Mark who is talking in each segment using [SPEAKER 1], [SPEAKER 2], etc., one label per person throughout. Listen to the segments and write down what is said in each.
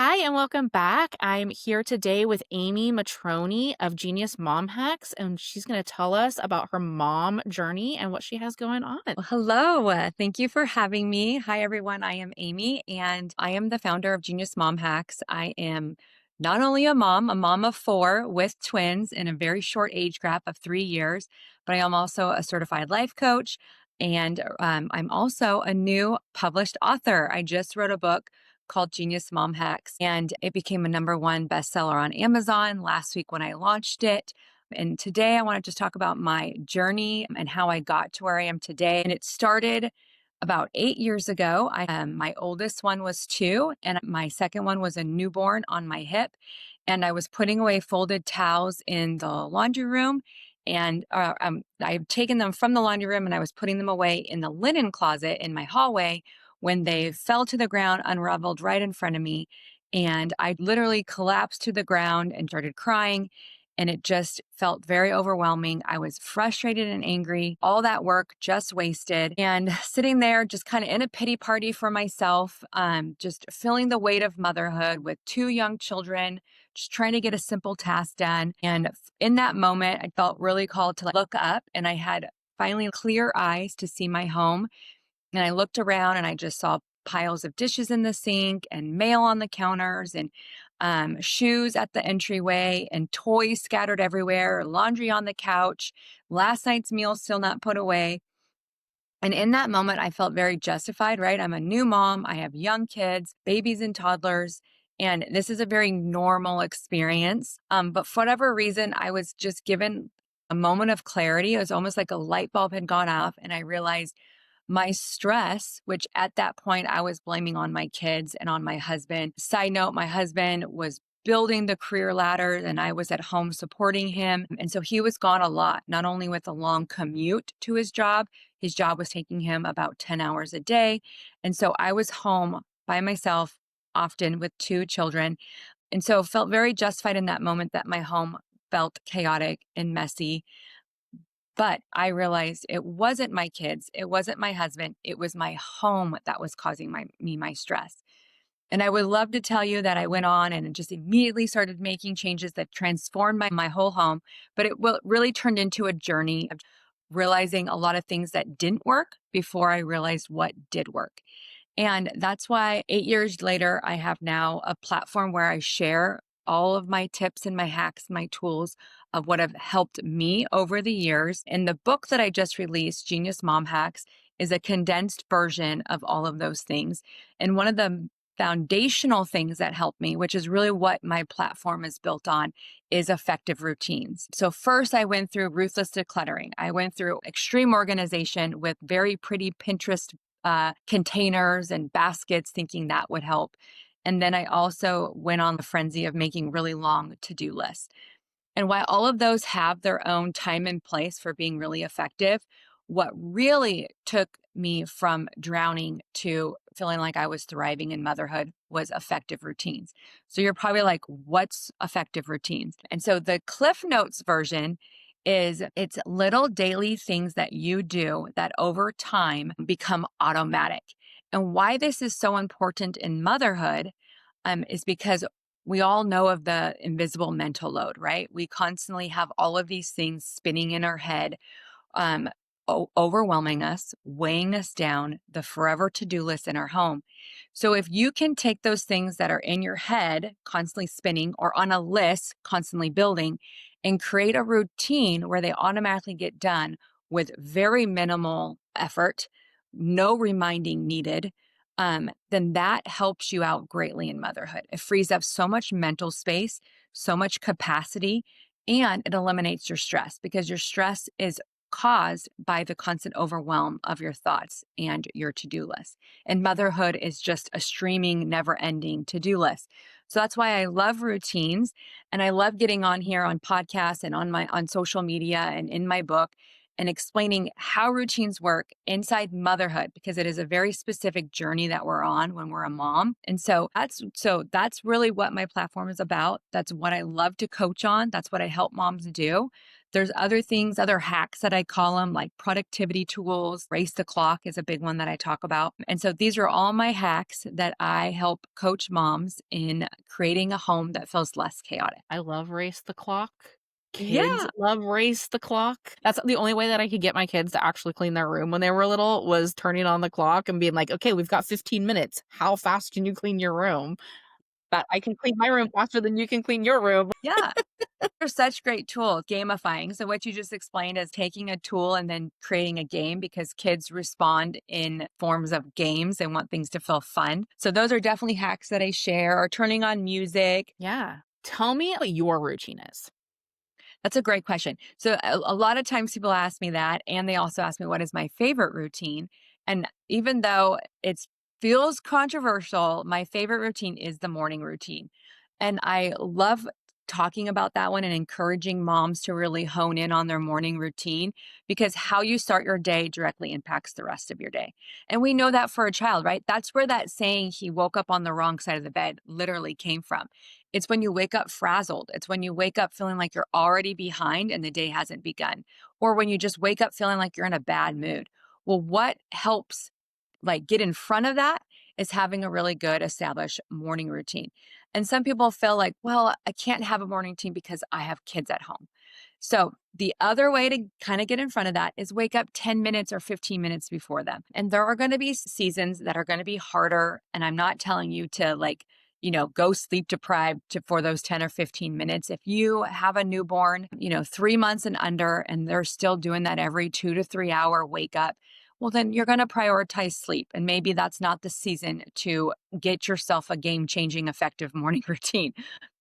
[SPEAKER 1] Hi, and welcome back. I'm here today with Amy Motroni of Genius Mom Hacks, and she's going to tell us about her mom journey and what she has going on.
[SPEAKER 2] Well, hello. Thank you for having me. Hi, everyone. I am Amy, and I am the founder of Genius Mom Hacks. I am not only a mom of four with twins in a very short age gap of 3 years, but I am also a certified life coach. And I'm also a new published author. I just wrote a book called Genius Mom Hacks, and it became a #1 bestseller on Amazon last week when I launched it. And today I want to just talk about my journey and how I got to where I am today. And it started about 8 years ago. My oldest one was 2, and my second one was a newborn on my hip. And I was putting away folded towels in the laundry room. And I had taken them from the laundry room and I was putting them away in the linen closet in my hallway when they fell to the ground, unraveled right in front of me. And I literally collapsed to the ground and started crying. And it just felt very overwhelming. I was frustrated and angry. All that work just wasted. And sitting there, just kind of in a pity party for myself, just feeling the weight of motherhood with 2 young children, just trying to get a simple task done. And in that moment, I felt really called to look up, and I had finally clear eyes to see my home. And I looked around and I just saw piles of dishes in the sink and mail on the counters and shoes at the entryway and toys scattered everywhere, laundry on the couch, last night's meal still not put away. And in that moment, I felt very justified, right? I'm a new mom. I have young kids, babies and toddlers. And this is a very normal experience. But for whatever reason, I was just given a moment of clarity. It was almost like a light bulb had gone off. And I realized my stress, which at that point I was blaming on my kids and on my husband. Side note, my husband was building the career ladder and I was at home supporting him. And so he was gone a lot, not only with a long commute to his job was taking him about 10 hours a day. And so I was home by myself, often with 2 children. And so felt very justified in that moment that my home felt chaotic and messy. But I realized it wasn't my kids, it wasn't my husband, it was my home that was causing my stress. And I would love to tell you that I went on and just immediately started making changes that transformed my whole home, but really turned into a journey of realizing a lot of things that didn't work before I realized what did work. And that's why 8 years later, I have now a platform where I share all of my tips and my hacks, my tools of what have helped me over the years. And the book that I just released, Genius Mom Hacks, is a condensed version of all of those things. And one of the foundational things that helped me, which is really what my platform is built on, is effective routines. So first I went through ruthless decluttering. I went through extreme organization with very pretty Pinterest containers and baskets, thinking that would help. And then I also went on the frenzy of making really long to-do lists. And while all of those have their own time and place for being really effective, what really took me from drowning to feeling like I was thriving in motherhood was effective routines. So you're probably like, what's effective routines? And so the Cliff Notes version is it's little daily things that you do that over time become automatic. And why this is so important in motherhood is because we all know of the invisible mental load, right? We constantly have all of these things spinning in our head, um, overwhelming us, weighing us down, the forever to-do list in our home. So if you can take those things that are in your head, constantly spinning, or on a list, constantly building, and create a routine where they automatically get done with very minimal effort, no reminding needed, then that helps you out greatly in motherhood. It frees up so much mental space, so much capacity, and it eliminates your stress because your stress is caused by the constant overwhelm of your thoughts and your to-do list. And motherhood is just a streaming, never-ending to-do list. So that's why I love routines and I love getting on here on podcasts and on social media and in my book and explaining how routines work inside motherhood because it is a very specific journey that we're on when we're a mom. And so that's really what my platform is about. That's what I love to coach on. That's what I help moms do. There's other things, other hacks that I call them, like productivity tools. Race the clock is a big one that I talk about. And so these are all my hacks that I help coach moms in creating a home that feels less chaotic.
[SPEAKER 1] I love Race the Clock. Kids
[SPEAKER 2] Yeah.
[SPEAKER 1] love Race the Clock. That's the only way that I could get my kids to actually clean their room when they were little was turning on the clock and being like, "Okay, we've got 15 minutes. How fast can you clean your room?" But I can clean my room faster than you can clean your room.
[SPEAKER 2] Yeah. They're such great tools, gamifying. So, what you just explained is taking a tool and then creating a game because kids respond in forms of games and want things to feel fun. So, those are definitely hacks that I share, or turning on music.
[SPEAKER 1] Yeah. Tell me what your routine is.
[SPEAKER 2] That's a great question. So, a lot of times people ask me that, and they also ask me what is my favorite routine. And even though it feels controversial, my favorite routine is the morning routine. And I love talking about that one and encouraging moms to really hone in on their morning routine because how you start your day directly impacts the rest of your day. And we know that for a child, right? That's where that saying, he woke up on the wrong side of the bed, literally came from. It's when you wake up frazzled. It's when you wake up feeling like you're already behind and the day hasn't begun. Or when you just wake up feeling like you're in a bad mood. Well, what helps like get in front of that is having a really good established morning routine. And some people feel like, well, I can't have a morning routine because I have kids at home. So the other way to kind of get in front of that is wake up 10 minutes or 15 minutes before them. And there are going to be seasons that are going to be harder. And I'm not telling you to go sleep deprived for those 10 or 15 minutes. If you have a newborn, 3 months and under, and they're still doing that every 2 to 3 hour wake up, well, then you're going to prioritize sleep. And maybe that's not the season to get yourself a game changing, effective morning routine.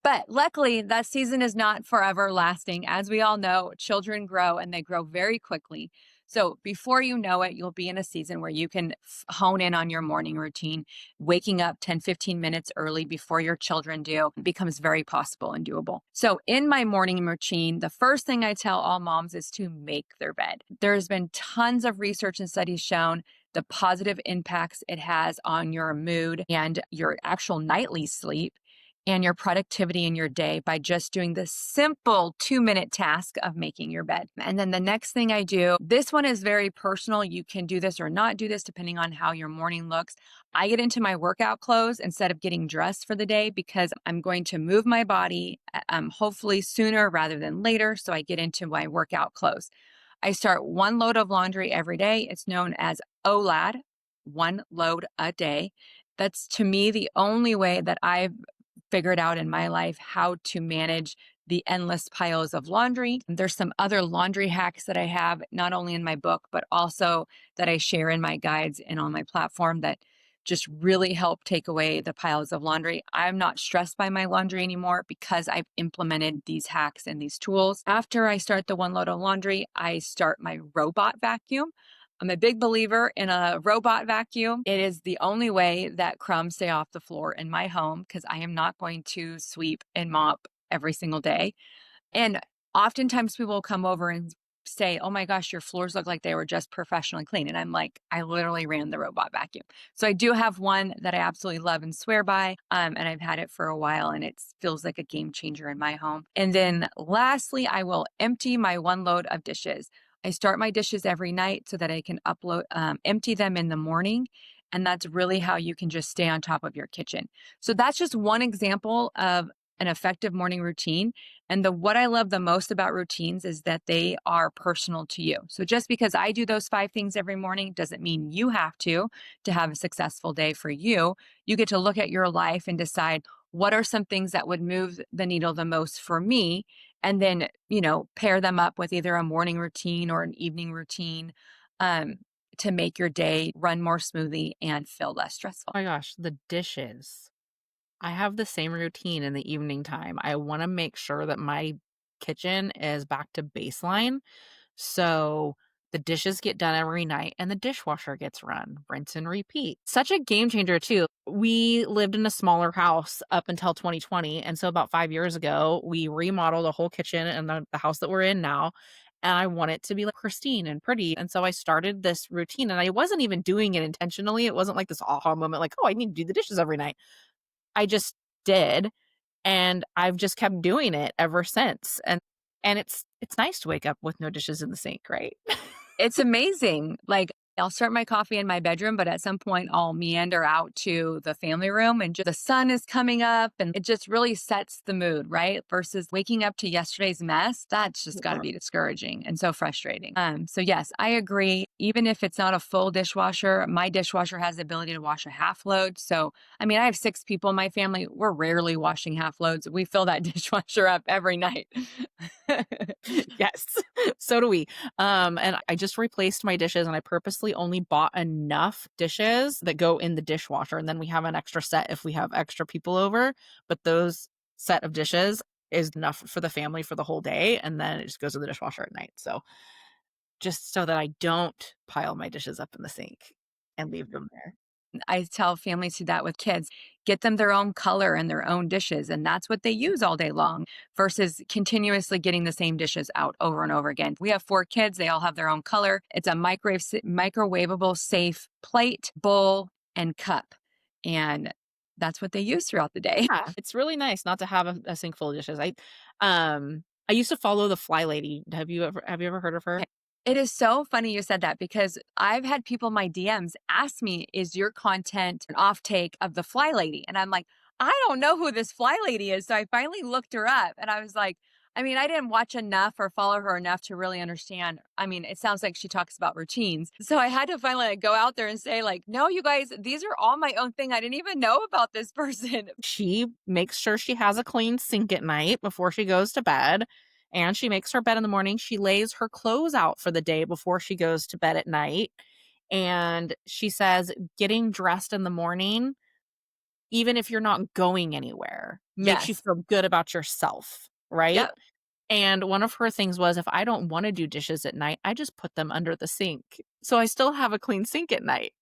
[SPEAKER 2] But luckily, that season is not forever lasting. As we all know, children grow and they grow very quickly. So before you know it, you'll be in a season where you can hone in on your morning routine. Waking up 10, 15 minutes early before your children do becomes very possible and doable. So in my morning routine, the first thing I tell all moms is to make their bed. There's been tons of research and studies shown the positive impacts it has on your mood and your actual nightly sleep and your productivity in your day by just doing the simple 2-minute task of making your bed. And then the next thing I do, this one is very personal. You can do this or not do this depending on how your morning looks. I get into my workout clothes instead of getting dressed for the day because I'm going to move my body, hopefully sooner rather than later. So I get into my workout clothes. I start one load of laundry every day. It's known as OLAD, one load a day. That's to me the only way that I've figured out in my life how to manage the endless piles of laundry. There's some other laundry hacks that I have, not only in my book, but also that I share in my guides and on my platform that just really help take away the piles of laundry. I'm not stressed by my laundry anymore because I've implemented these hacks and these tools. After I start the one load of laundry, I start my robot vacuum. I'm a big believer in a robot vacuum. It is the only way that crumbs stay off the floor in my home because I am not going to sweep and mop every single day. And oftentimes people will come over and say, "Oh my gosh, your floors look like they were just professionally clean." And I'm like, I literally ran the robot vacuum. So I do have one that I absolutely love and swear by. And I've had it for a while and it feels like a game changer in my home. And then lastly, I will empty my one load of dishes. I start my dishes every night so that I can empty them in the morning. And that's really how you can just stay on top of your kitchen. So that's just one example of an effective morning routine. And what I love the most about routines is that they are personal to you. So just because I do those 5 things every morning doesn't mean you have to have a successful day for you. You get to look at your life and decide what are some things that would move the needle the most for me, and then, pair them up with either a morning routine or an evening routine um, to make your day run more smoothly and feel less stressful.
[SPEAKER 1] Oh my gosh, the dishes. I have the same routine in the evening time. I wanna make sure that my kitchen is back to baseline, so the dishes get done every night and the dishwasher gets run, rinse and repeat. Such a game changer too. We lived in a smaller house up until 2020, and so about 5 years ago, we remodeled a whole kitchen in the house that we're in now, and I want it to be, like, pristine and pretty, and so I started this routine, and I wasn't even doing it intentionally. It wasn't like this aha moment, like, "Oh, I need to do the dishes every night." I just did, and I've just kept doing it ever since, and it's nice to wake up with no dishes in the sink, right?
[SPEAKER 2] It's amazing. Like, I'll start my coffee in my bedroom, but at some point I'll meander out to the family room and the sun is coming up and it just really sets the mood, right? Versus waking up to yesterday's mess, that's just got to
[SPEAKER 1] Yeah.
[SPEAKER 2] be discouraging and so frustrating. So yes, I agree. Even if it's not a full dishwasher, my dishwasher has the ability to wash a half load. So, I mean, I have 6 people in my family. We're rarely washing half loads. We fill that dishwasher up every night.
[SPEAKER 1] Yes, so do we. And I just replaced my dishes, and I purposely only bought enough dishes that go in the dishwasher, and then we have an extra set if we have extra people over, but those set of dishes is enough for the family for the whole day, and then it just goes in the dishwasher at night, so just so that I don't pile my dishes up in the sink and leave them there.
[SPEAKER 2] I tell families who that with kids, get them their own color and their own dishes, and that's what they use all day long versus continuously getting the same dishes out over and over again. We have 4 kids, they all have their own color. It's a microwavable safe plate, bowl, and cup. And that's what they use throughout the day.
[SPEAKER 1] Yeah, it's really nice not to have a sink full of dishes. I used to follow the Fly Lady. Have you ever heard of her?
[SPEAKER 2] It is so funny you said that because I've had people in my DMs ask me, is your content an off take of the Fly Lady? And I'm like, I don't know who this Fly Lady is. So I finally looked her up and I was like, I mean, I didn't watch enough or follow her enough to really understand. I mean, it sounds like she talks about routines. So I had to finally like, go out there and say, like, no, you guys, these are all my own thing. I didn't even know about this person.
[SPEAKER 1] She makes sure she has a clean sink at night before she goes to bed, and she makes her bed in the morning. She lays her clothes out for the day before she goes to bed at night, and she says getting dressed in the morning, even if you're not going anywhere, makes you
[SPEAKER 2] Yes.
[SPEAKER 1] feel good about yourself, right?
[SPEAKER 2] Yep.
[SPEAKER 1] And one of her things was, if I don't wanna do dishes at night, I just put them under the sink, so I still have a clean sink at night.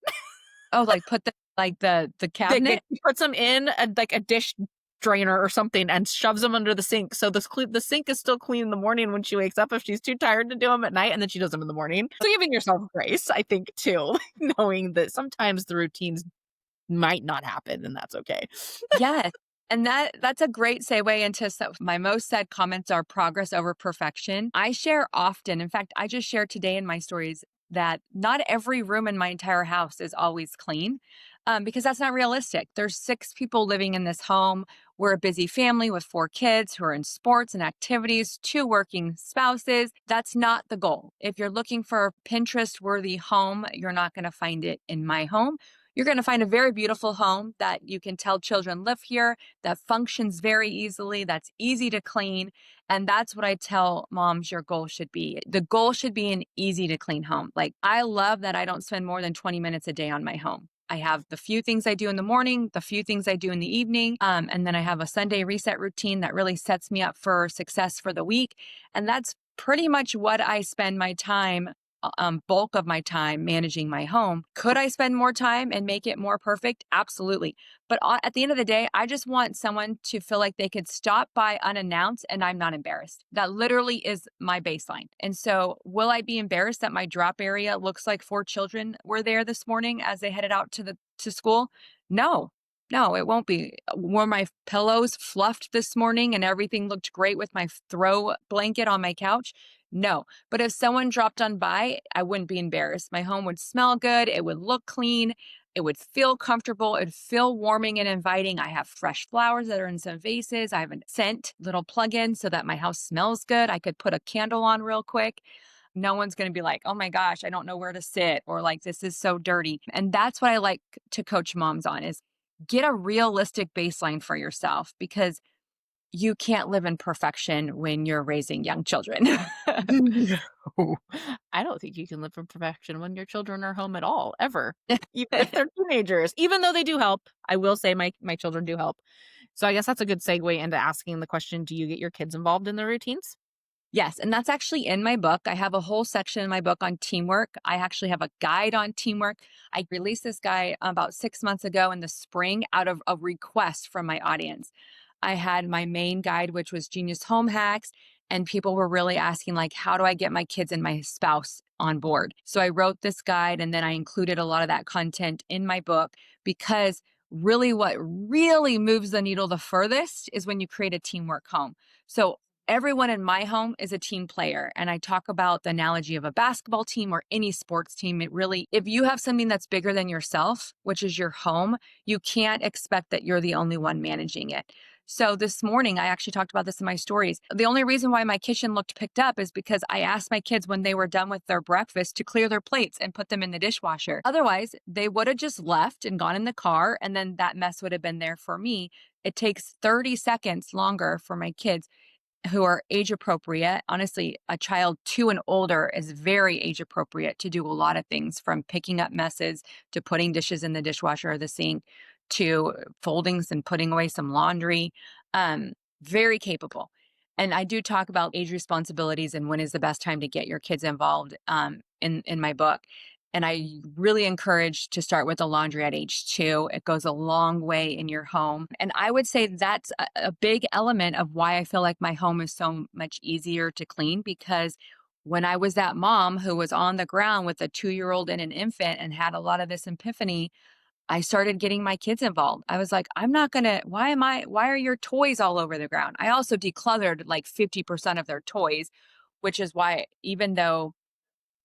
[SPEAKER 2] Oh, like put the like the
[SPEAKER 1] Like,
[SPEAKER 2] cabinet.
[SPEAKER 1] he puts them in a dish drainer or something and shoves them under the sink, so the sink is still clean in the morning when she wakes up if she's too tired to do them at night, and then she does them in the morning. So giving yourself grace, I think, too, knowing that sometimes the routines might not happen, and that's okay.
[SPEAKER 2] Yes. And that's a great segue into my most said comments are progress over perfection. I share often. In fact, I just shared today in my stories that not every room in my entire house is always clean because that's not realistic. There's 6 people living in this home. We're a busy family with 4 kids who are in sports and activities, 2 working spouses. That's not the goal. If you're looking for a Pinterest worthy home, you're not going to find it in my home. You're going to find a very beautiful home that you can tell children live here, that functions very easily, that's easy to clean. And that's what I tell moms your goal should be. The goal should be an easy to clean home. Like, I love that I don't spend more than 20 minutes a day on my home. I have the few things I do in the morning, the few things I do in the evening. And then I have a Sunday reset routine that really sets me up for success for the week. And that's pretty much what I spend my time bulk of my time managing my home. Could I spend more time and make it more perfect? Absolutely. But at the end of the day, I just want someone to feel like they could stop by unannounced and I'm not embarrassed. That literally is my baseline. And so, will I be embarrassed that my drop area looks like 4 children were there this morning as they headed out to school? No. No, it won't be. Were my pillows fluffed this morning and everything looked great with my throw blanket on my couch? No. But if someone dropped on by, I wouldn't be embarrassed. My home would smell good. It would look clean. It would feel comfortable. It'd feel warming and inviting. I have fresh flowers that are in some vases. I have a scent little plug-in so that my house smells good. I could put a candle on real quick. No one's going to be like, oh my gosh, I don't know where to sit, or like, this is so dirty. And that's what I like to coach moms on is get a realistic baseline for yourself because you can't live in perfection when you're raising young children.
[SPEAKER 1] No. I don't think you can live in perfection when your children are home at all, ever, even if they're teenagers, even though they do help. I will say my children do help. So I guess that's a good segue into asking the question, do you get your kids involved in the routines?
[SPEAKER 2] Yes, and that's actually in my book. I have a whole section in my book on teamwork. I actually have a guide on teamwork. I released this guide about 6 months ago in the spring out of a request from my audience. I had my main guide, which was Genius Home Hacks. And people were really asking, like, how do I get my kids and my spouse on board? So I wrote this guide and then I included a lot of that content in my book because really what really moves the needle the furthest is when you create a teamwork home. So everyone in my home is a team player. And I talk about the analogy of a basketball team or any sports team. It really, if you have something that's bigger than yourself, which is your home, you can't expect that you're the only one managing it. So this morning, I actually talked about this in my stories. The only reason why my kitchen looked picked up is because I asked my kids when they were done with their breakfast to clear their plates and put them in the dishwasher. Otherwise, they would have just left and gone in the car, and then that mess would have been there for me. It takes 30 seconds longer for my kids who are age appropriate. Honestly, a child 2 and older is very age appropriate to do a lot of things from picking up messes to putting dishes in the dishwasher or the sink to folding and putting away some laundry. Um, Very capable. And I do talk about age responsibilities and when is the best time to get your kids involved in my book. And I really encourage to start with the laundry at age 2. It goes a long way in your home. And I would say that's a big element of why I feel like my home is so much easier to clean because when I was that mom who was on the ground with a 2-year-old and an infant and had a lot of this epiphany, I started getting my kids involved. I was like, I'm not gonna, why are your toys all over the ground? I also decluttered like 50% of their toys, which is why even though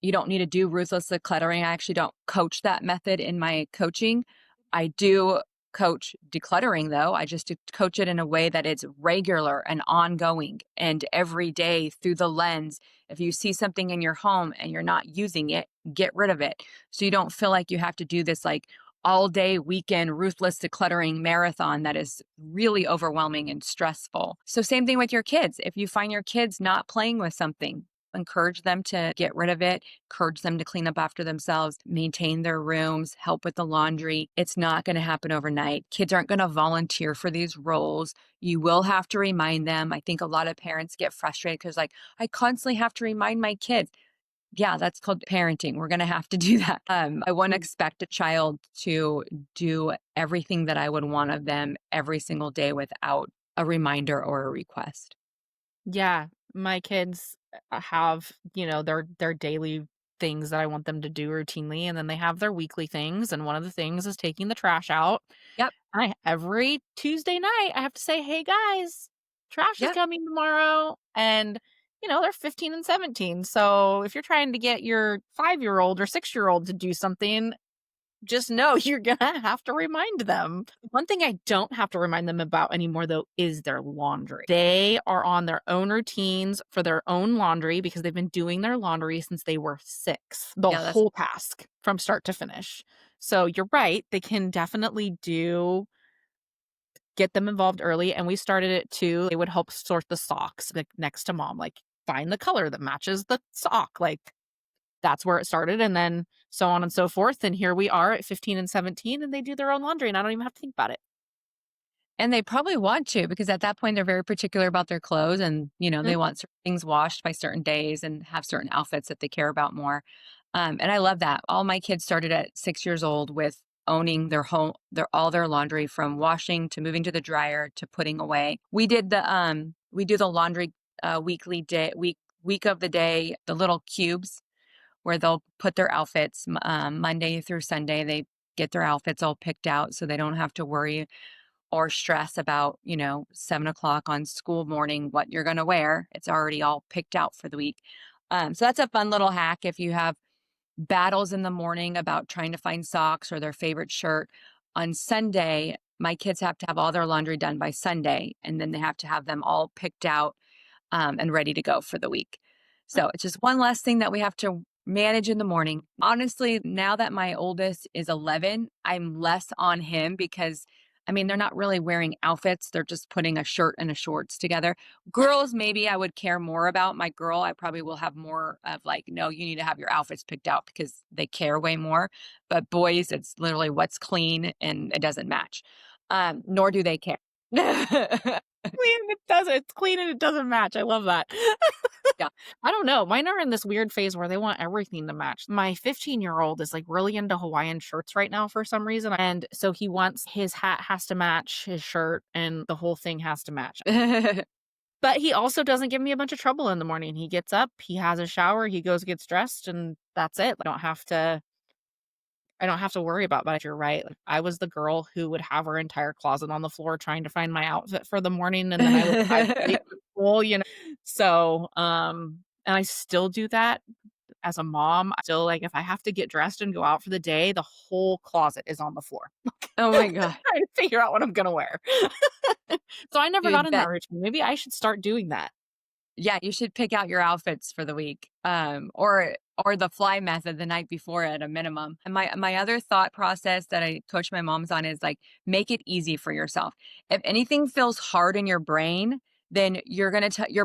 [SPEAKER 2] you don't need to do ruthless decluttering. I actually don't coach that method in my coaching. I do coach decluttering though. I just coach it in a way that it's regular and ongoing and every day through the lens. If you see something in your home and you're not using it, get rid of it. So you don't feel like you have to do this like all day weekend ruthless decluttering marathon that is really overwhelming and stressful. So same thing with your kids. If you find your kids not playing with something, encourage them to get rid of it, encourage them to clean up after themselves, maintain their rooms, help with the laundry. It's not going to happen overnight. Kids aren't going to volunteer for these roles. You will have to remind them. I think a lot of parents get frustrated because, like, I constantly have to remind my kids. Yeah, that's called parenting. We're going to have to do that. I wouldn't expect a child to do everything that I would want of them every single day without a reminder or a request.
[SPEAKER 1] Yeah, my kids have, their daily things that I want them to do routinely, and then they have their weekly things, and one of the things is taking the trash out.
[SPEAKER 2] Yep.
[SPEAKER 1] Every Tuesday night, I have to say, "Hey, guys, trash is
[SPEAKER 2] Yep.
[SPEAKER 1] coming tomorrow," and, they're 15 and 17, so if you're trying to get your 5-year-old or 6-year-old to do something, just know you're gonna have to remind them. One thing I don't have to remind them about anymore, though, is their laundry. They are on their own routines for their own laundry because they've been doing their laundry since they were 6, the
[SPEAKER 2] Yeah, that's
[SPEAKER 1] whole task from start to finish. So you're right, they can definitely get them involved early, and we started it too. They would help sort the socks, like, next to mom, like, find the color that matches the sock, like, that's where it started, and then so on and so forth, and here we are at 15 and 17, and they do their own laundry, and I don't even have to think about it.
[SPEAKER 2] and they probably want to because at that point they're very particular about their clothes and,
[SPEAKER 1] Mhm.
[SPEAKER 2] they want certain things washed by certain days and have certain outfits that they care about more. And I love that. All my kids started at 6 years old with owning their home, all their laundry from washing to moving to the dryer to putting away. We do the laundry weekly day week of the day, the little cubes where they'll put their outfits Monday through Sunday. They get their outfits all picked out so they don't have to worry or stress about, 7 o'clock on school morning, what you're going to wear. It's already all picked out for the week. So that's a fun little hack if you have battles in the morning about trying to find socks or their favorite shirt. On Sunday, my kids have to have all their laundry done by Sunday, and then they have to have them all picked out and ready to go for the week. So it's just one less thing that we have to manage in the morning. Honestly, now that my oldest is 11, I'm less on him because I mean, they're not really wearing outfits. They're just putting a shirt and a shorts together. Girls, maybe I would care more about. My girl, I probably will have more of like, no, you need to have your outfits picked out because they care way more. But boys, it's literally what's clean and it doesn't match. Nor do they care.
[SPEAKER 1] It's clean and it doesn't match, I love that.
[SPEAKER 2] Yeah.
[SPEAKER 1] I don't know, mine are in this weird phase where they want everything to match. My 15-year-old is, like, really into Hawaiian shirts right now for some reason, and so he wants his hat has to match his shirt, and the whole thing has to match. But he also doesn't give me a bunch of trouble in the morning. He gets up, he has a shower, he goes, gets dressed, and that's it. I don't have to worry about, but you're right. Like, I was the girl who would have her entire closet on the floor trying to find my outfit for the morning, and then I would arrive late for school. So, and I still do that as a mom. I still, like, if I have to get dressed and go out for the day, the whole closet is on the floor.
[SPEAKER 2] Oh my god.
[SPEAKER 1] Trying to figure out what I'm gonna wear. So I never got
[SPEAKER 2] Dude,
[SPEAKER 1] in that
[SPEAKER 2] bet
[SPEAKER 1] routine. Maybe I should start doing that.
[SPEAKER 2] yeah, you should pick out your outfits for the week, or the fly method the night before at a minimum. And my other thought process that I coach my moms on is like make it easy for yourself. If anything feels hard in your brain, then your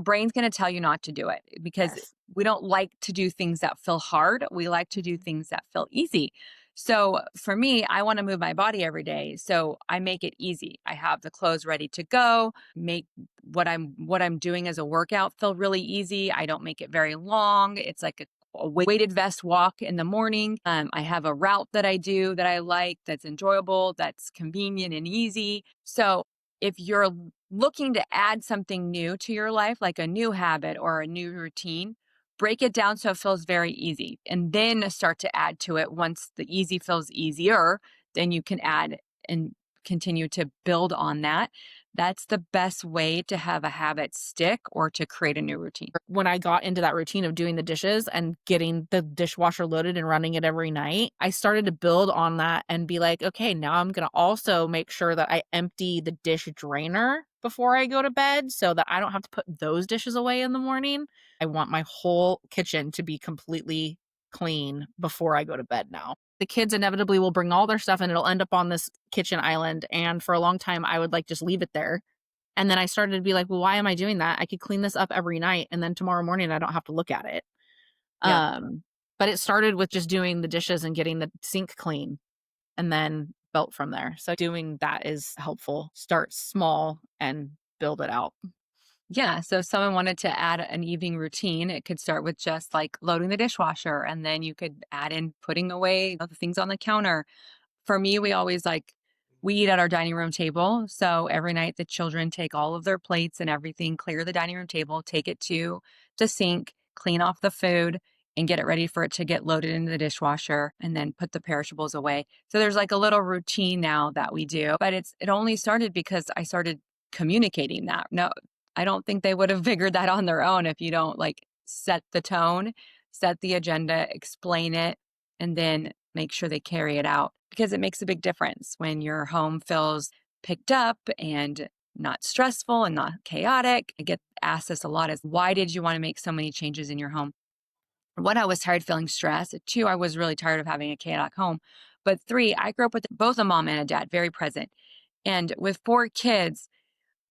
[SPEAKER 2] brain's gonna tell you not to do it because
[SPEAKER 1] Yes.
[SPEAKER 2] we don't like to do things that feel hard. We like to do things that feel easy. So for me, I want to move my body every day. So I make it easy. I have the clothes ready to go, make what I'm doing as a workout feel really easy. I don't make it very long. It's like a weighted vest walk in the morning. I have a route that I do that I like, that's enjoyable, that's convenient and easy. So if you're looking to add something new to your life, like a new habit or a new routine, break it down so it feels very easy and then start to add to it. Once the easy feels easier, then you can add and continue to build on that. That's the best way to have a habit stick or to create a new routine.
[SPEAKER 1] When I got into that routine of doing the dishes and getting the dishwasher loaded and running it every night, I started to build on that and be like, okay, now I'm going to also make sure that I empty the dish drainer before I go to bed so that I don't have to put those dishes away in the morning. I want my whole kitchen to be completely clean before I go to bed now. The kids inevitably will bring all their stuff and it'll end up on this kitchen island. And for a long time, I would like just leave it there, and then I started to be like, "Well, why am I doing that? I could clean this up every night, and then tomorrow morning, I don't have to look at it."
[SPEAKER 2] Yeah.
[SPEAKER 1] But it started with just doing the dishes and getting the sink clean, and then built from there. So doing that is helpful. Start small and build it out.
[SPEAKER 2] Yeah. So if someone wanted to add an evening routine, it could start with just like loading the dishwasher, and then you could add in putting away the things on the counter. For me, we eat at our dining room table. So every night the children take all of their plates and everything, clear the dining room table, take it to the sink, clean off the food, and get it ready for it to get loaded into the dishwasher and then put the perishables away. So there's like a little routine now that we do, but it only started because I started communicating that. No, I don't think they would have figured that on their own if you don't like set the tone, set the agenda, explain it, and then make sure they carry it out because it makes a big difference when your home feels picked up and not stressful and not chaotic. I get asked this a lot is why did you want to make so many changes in your home? One, I was tired feeling stressed. Two, I was really tired of having a chaotic home. But three, I grew up with both a mom and a dad, very present. And with four kids,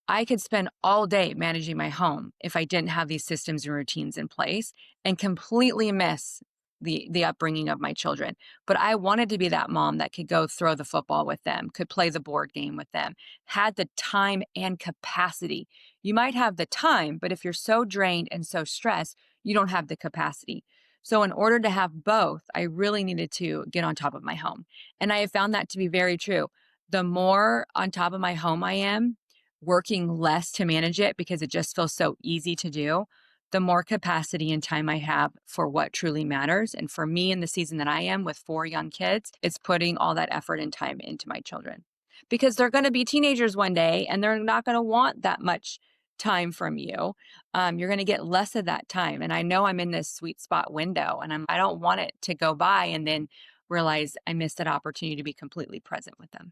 [SPEAKER 2] I could spend all day managing my home if I didn't have these systems and routines in place and completely miss the upbringing of my children. But I wanted to be that mom that could go throw the football with them, could play the board game with them, had the time and capacity. You might have the time, but if you're so drained and so stressed, you don't have the capacity. So in order to have both, I really needed to get on top of my home. And I have found that to be very true. The more on top of my home I am, working less to manage it because it just feels so easy to do, the more capacity and time I have for what truly matters. And for me, in the season that I am with four young kids, it's putting all that effort and time into my children because they're going to be teenagers one day and they're not going to want that much time from you. You're going to get less of that time. And I know I'm in this sweet spot window and I don't want it to go by and then realize I missed that opportunity to be completely present with them.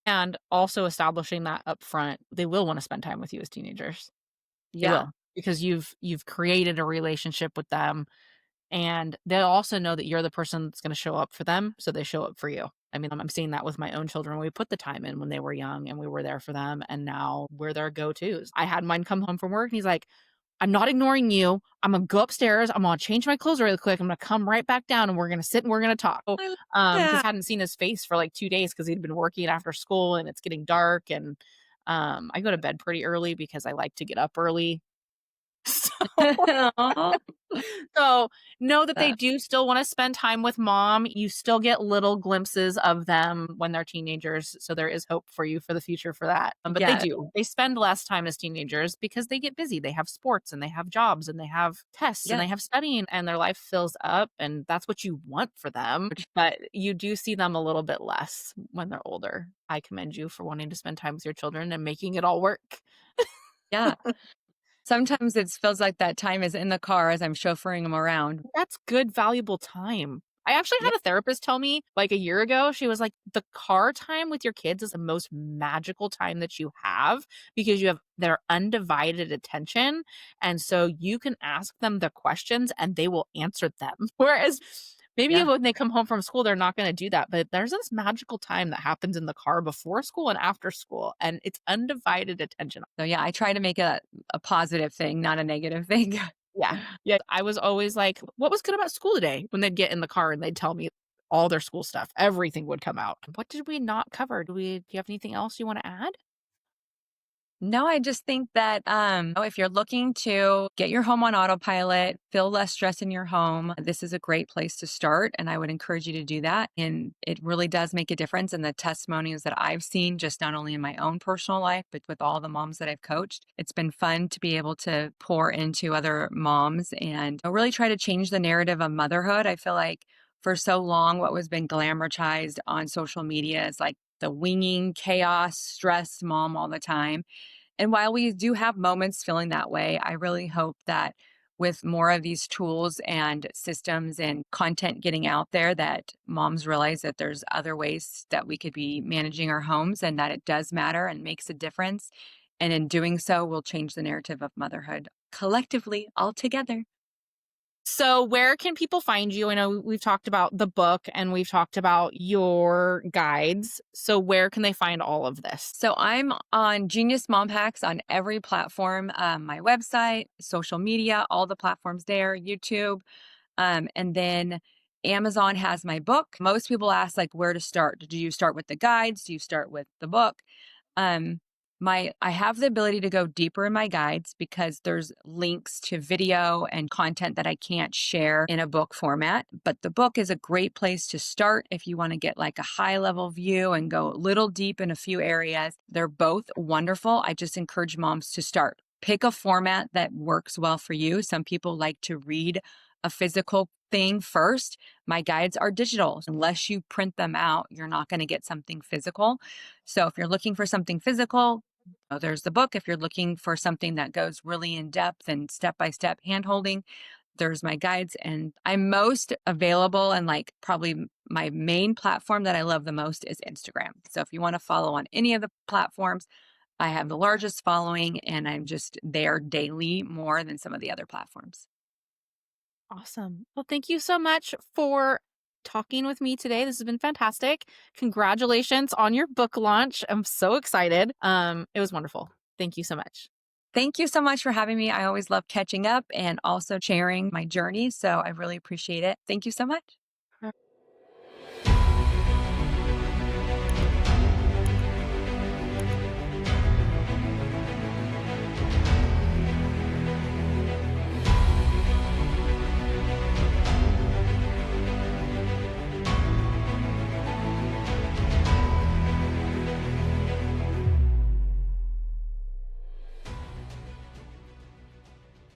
[SPEAKER 1] And also establishing that upfront, they will wanna spend time with you as teenagers. They
[SPEAKER 2] Yeah.
[SPEAKER 1] will, because you've created a relationship with them, and they'll also know that you're the person that's gonna show up for them, so they show up for you. I mean, I'm seeing that with my own children. We put the time in when they were young, and we were there for them, and now we're their go-tos. I had mine come home from work, and he's like, "I'm not ignoring you. I'm gonna go upstairs. I'm gonna change my clothes really quick. I'm gonna come right back down, and we're gonna sit and we're gonna talk."
[SPEAKER 2] I love
[SPEAKER 1] Because
[SPEAKER 2] that.
[SPEAKER 1] I hadn't seen his face for like 2 days because 'cause he'd been working after school, and it's getting dark, and I go to bed pretty early because I like to get up early.
[SPEAKER 2] Aw.
[SPEAKER 1] So, know that they
[SPEAKER 2] Uh,
[SPEAKER 1] do still wanna spend time with mom. You still get little glimpses of them when they're teenagers, so there is hope for you for the future for that. But they
[SPEAKER 2] yeah,
[SPEAKER 1] do. They spend less time as teenagers because they get busy. They have sports, and they have jobs, and they have tests, and
[SPEAKER 2] yeah.
[SPEAKER 1] they have studying, and their life fills up, and that's what you want for them, but you do see them a little bit less when they're older. I commend you for wanting to spend time with your children and making it all work.
[SPEAKER 2] Yeah. Sometimes it feels like that time is in the car as I'm chauffeuring them around.
[SPEAKER 1] That's good, valuable time. I actually
[SPEAKER 2] Yeah.
[SPEAKER 1] had a therapist tell me, like, a year ago, she was like, "The car time with your kids is the most magical time that you have because you have their undivided attention, and so you can ask them the questions and they will answer them." Whereas maybe
[SPEAKER 2] Yeah.
[SPEAKER 1] when they come home from school, they're not gonna do that, but there's this magical time that happens in the car before school and after school, and it's undivided attention.
[SPEAKER 2] So, yeah, I try to make it a positive thing, not a negative thing.
[SPEAKER 1] Yeah. Yeah, I was always like, "What was good about school today?" When they'd get in the car and they'd tell me all their school stuff, everything would come out. What did we not cover? Do you have anything else you wanna add?
[SPEAKER 2] No, I just think that if you're looking to get your home on autopilot, feel less stress in your home, this is a great place to start. And I would encourage you to do that. And it really does make a difference in the testimonies that I've seen, just not only in my own personal life, but with all the moms that I've coached. It's been fun to be able to pour into other moms and really try to change the narrative of motherhood. I feel like for so long, what was been glamorized on social media is like the winging, chaos, stressed mom all the time. And while we do have moments feeling that way, I really hope that with more of these tools and systems and content getting out there, that moms realize that there's other ways that we could be managing our homes and that it does matter and makes a difference. And in doing so, we'll change the narrative of motherhood collectively, all together.
[SPEAKER 1] So, where can people find you? I know we've talked about the book and we've talked about your guides. So, where can they find all of this?
[SPEAKER 2] So I'm on Genius Mom Hacks on every platform, my website, social media, all the platforms there, YouTube. And then Amazon has my book. Most people ask like where to start. Do you start with the guides? Do you start with the book? Um, I have the ability to go deeper in my guides because there's links to video and content that I can't share in a book format. But the book is a great place to start if you want to get like a high level view and go a little deep in a few areas. They're both wonderful. I just encourage moms to start. Pick a format that works well for you. Some people like to read a physical thing first. My guides are digital. Unless you print them out, you're not going to get something physical. So if you're looking for something physical, there's the book. If you're looking for something that goes really in depth and step by step hand holding, there's my guides. And I'm most available and like probably my main platform that I love the most is Instagram. So if you want to follow on any of the platforms, I have the largest following and I'm just there daily more than some of the other platforms.
[SPEAKER 1] Awesome. Well, thank you so much for talking with me today. This has been fantastic. Congratulations on your book launch. I'm so excited. It was wonderful. Thank you so much.
[SPEAKER 2] Thank you so much for having me. I always love catching up and also sharing my journey. So I really appreciate it. Thank you so much.